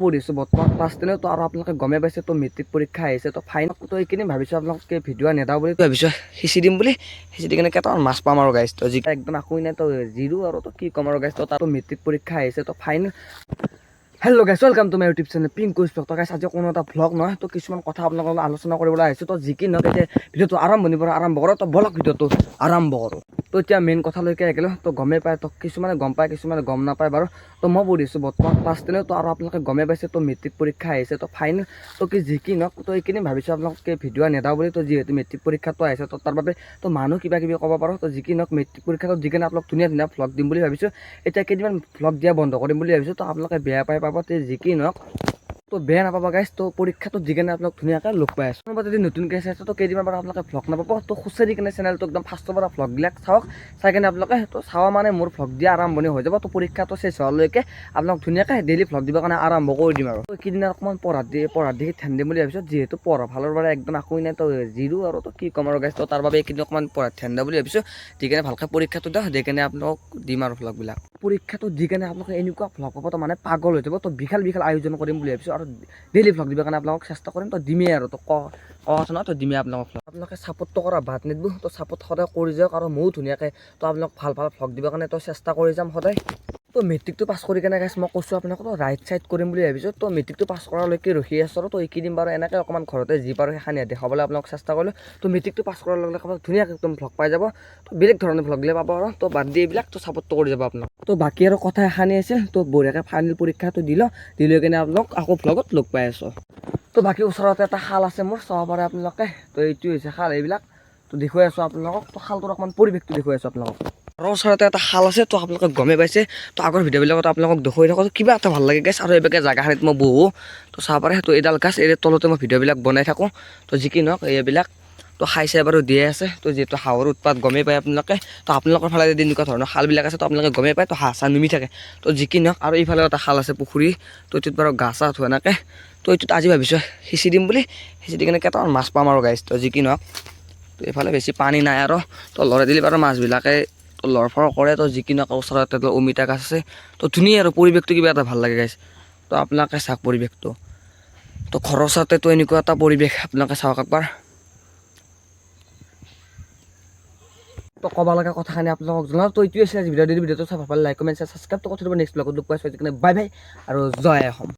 পঢ়িছোঁ বৰ্তমান ক্লাছ 10 তো আৰু আপোনালোকে গমে পাইছে তো মেট্ৰিক পৰীক্ষা আহিছে তো ফাইনেল তো এইখিনি ভাবিছোঁ আপোনালোকে ভিডিঅ' নেদাও বুলি ভাবিছোঁ সিঁচি দিম বুলি সিঁচি দি কিনে কেইটামান মাছ পাম আৰু গাইছ তো যি একদম আকৌ নাই তো জিৰো আৰু তো কি ক'ম আৰু গাইছ তো তাতো মেট্ৰিক পৰীক্ষা আহিছে তো final hello' guys welcome to my YouTube channel Pinku's blog তো গাইছ আজি কোনো এটা ভ্লগ নহয় তো কিছুমান কথা আপোনালোকৰ লগত আলোচনা কৰিবলৈ আহিছোঁ তো যি কি নহওক এতিয়া ভিডিঅ'টো আৰম্ভণিৰ পৰা আৰম্ভ কৰোঁ তো বলক ভিডিঅ'টো আৰম্ভ কৰোঁ তো এতিয়া মেইন কথালৈকে আহিলোঁ তো গমেই পায় তো কিছুমানে গম পায় কিছুমানে গম নাপায় বাৰু তো মই পঢ়িছোঁ বৰ্তমান ক্লাছ 10 তো আৰু আপোনালোকে গমে পাইছে তো মেট্ৰিক পৰীক্ষা আহিছে তো ফাইনেল তো কি যি কি নহওক তো এইখিনি ভাবিছোঁ আপোনালোকে ভিডিঅ' নেদাও বুলি তো যিহেতু মেট্ৰিক পৰীক্ষাটো আহিছে তো তাৰ বাবে তো মানুহ কিবা কিবি ক'ব পাৰোঁ তো যি কি নহওক মেট্ৰিক পৰীক্ষাটো যিখিনি আপোনালোক ধুনীয়া ধুনীয়া ভ্লগ দিম বুলি ভাবিছোঁ এতিয়া কেইদিনমান ভ্লগ দিয়া বন্ধ কৰিম বুলি ভাবিছোঁ তো আপোনালোকে বেয়া পাই পাব তো যি কি নহওক তো বেয়া নাপাবা গাইছ তো পৰীক্ষাটো যিকেনে আপোনালোক ধুনীয়াকৈ লগ পাই আছোঁ কোনোবা যদি নতুনকৈ চাইছে তো কেইদিনমান পৰা আপোনালোকে ভ্লগ নাপাব তো খুচৰি কিনে চেনেলটো একদম ফাৰ্ষ্টৰ পৰা ভ্লগবিলাক চাওক চাই কিনে আপোনালোকে তো চাৱা মানে মোৰ ভ্লগ দিয়া আৰম্ভণি হৈ যাব তো পৰীক্ষাটো চেছ হোৱালৈকে আপোনালোক ধুনীয়াকৈ ডেইলি ভ্লগ দিবৰ কাৰণে আৰম্ভ কৰি দিম আৰু তো এইকেইদিন অকণমান পঢ়াত দেখি ধ্যান দিম বুলি ভাবিছোঁ যিহেতু পঢ়া ফালৰ পৰা একদম আকৌ নাই তো জিৰো আৰু তো কি ক'ম আৰু গাইছ তো তাৰ বাবে এইকেইদিন অকণমান পঢ়াত ধ্যান দিওঁ বুলি ভাবিছোঁ দি কিনে ভালকৈ পৰীক্ষাটো দিওঁ দি কিনে আপোনালোক দিম আৰু ভ্লগবিলাক পৰীক্ষাটো দি কিনে আপোনালোকে এনেকুৱা ভ্লগ পাব তো মানে পাগল হৈ যাব তো বিশাল আয়োজন কৰিম বুলি ভাবিছোঁ আৰু ডেইলি ভ্লগ দিবৰ কাৰণে আপোনালোকক চেষ্টা কৰিম তো দিমেই আৰু তো কওঁচোন তো দিমেই আপোনালোকে ছাপোৰ্টটো কৰা বাদ নিদিব তো ছাপোৰ্ট সদায় কৰি যাওক আৰু ময়ো ধুনীয়াকৈ তো আপোনালোক ভাল ভ্লগ দিবৰ কাৰণে তো চেষ্টা কৰি যাম সদায় তো মেট্ৰিকটো পাছ কৰি কেনে গাইছ মই কৈছোঁ আপোনালোকক তো ৰাইট চাইড কৰিম বুলি ভাবিছোঁ তো মেট্ৰিকটো পাছ কৰালৈকে ৰখি আছোঁ আৰু তো এইকেইদিন বাৰু এনেকৈ অকণমান ঘৰতে যি পাৰোঁ সেইখানি দেখাবলৈ আপোনালোক চেষ্টা কৰিলোঁ তো মেট্ৰিকটো পাছ কৰাৰ লগে লগে ধুনীয়াকৈ একদম ভ্লগ পাই যাব তো বেলেগ ধৰণৰ ভ্লগ দিলে পাব আৰু তো বাদ দি এইবিলাক তো ছাপোৰ্টটো কৰি যাব আপোনাক তো বাকী আৰু কথা এখানি আছিল তো বঢ়িয়াকৈ ফাইনেল পৰীক্ষাটো দি লৈ কিনে আপোনালোক আকৌ ভ্লগত লগ পাই আছোঁ তো বাকী ওচৰতে এটা খাল আছে মোৰ চাব পাৰে আপোনালোকে তো এইটো হৈছে খাল এইবিলাক তো দেখুৱাই আছোঁ আপোনালোকক তো খালটোৰ অকণমান পৰিৱেশটো দেখুৱাই আছোঁ আপোনালোকক আৰু ওচৰতে এটা খাল আছে তো আপোনালোকে গমেই পাইছে তো আগৰ ভিডিঅ'বিলাকত আপোনালোকক দেখুৱাই থাকোঁ কিবা এটা ভাল লাগে গাইছ আৰু এইবাকে জেগাখিনিত মই বহোঁ তো চাব পাৰে তো এইডাল গাছ এই তলতে মই ভিডিঅ'বিলাক বনাই থাকোঁ তো যি কি নহওক এইবিলাক তো খাইছে বাৰু দিয়ে আছে তো যিহেতু হাঁহৰ উৎপাত গমেই পায় আপোনালোকে তো আপোনালোকৰ ফালে যদি এনেকুৱা ধৰণৰ খালবিলাক আছে তো আপোনালোকে গমেই পায় তো হাঁহ চাহ নুমি থাকে তো যি কি নহওক আৰু এইফালে এটা খাল আছে পুখুৰী তো এইটোত বাৰু গা চা ধোৱা এনেকৈ তো এইটোত আজি ভাবিছোঁ সিঁচি দিম বুলি সিঁচি দি কিনে কেইটামান মাছ পাম আৰু গাইছ তো যি কি নহওক তো এইফালে বেছি পানী নাই আৰু তো লৰাই দিলে বাৰু মাছবিলাকে তো লৰফৰ কৰে তো যি কি নহওক ওচৰতে তো অমিতা গাছ আছে তো ধুনীয়া আৰু পৰিৱেশটো কিবা এটা ভাল লাগে গাইছ তো আপোনালোকে চাওক পৰিৱেশটো তো ঘৰৰ ওচৰতে তো এনেকুৱা এটা পৰিৱেশ আপোনালোকে চাওক একবাৰ তো ক'ব লগা কথাখিনি আপোনালোকক জনাওঁ তো এইটোৱে আছিল আজি ভিডিঅ'টো চাই ভাল পালে লাইক কমেণ্ট ছাবস্ক্ৰাইবটো কৰি দিব নেক্সট ব্লগত লগ পাইছোঁ বাই বাই আৰু জয় অসম।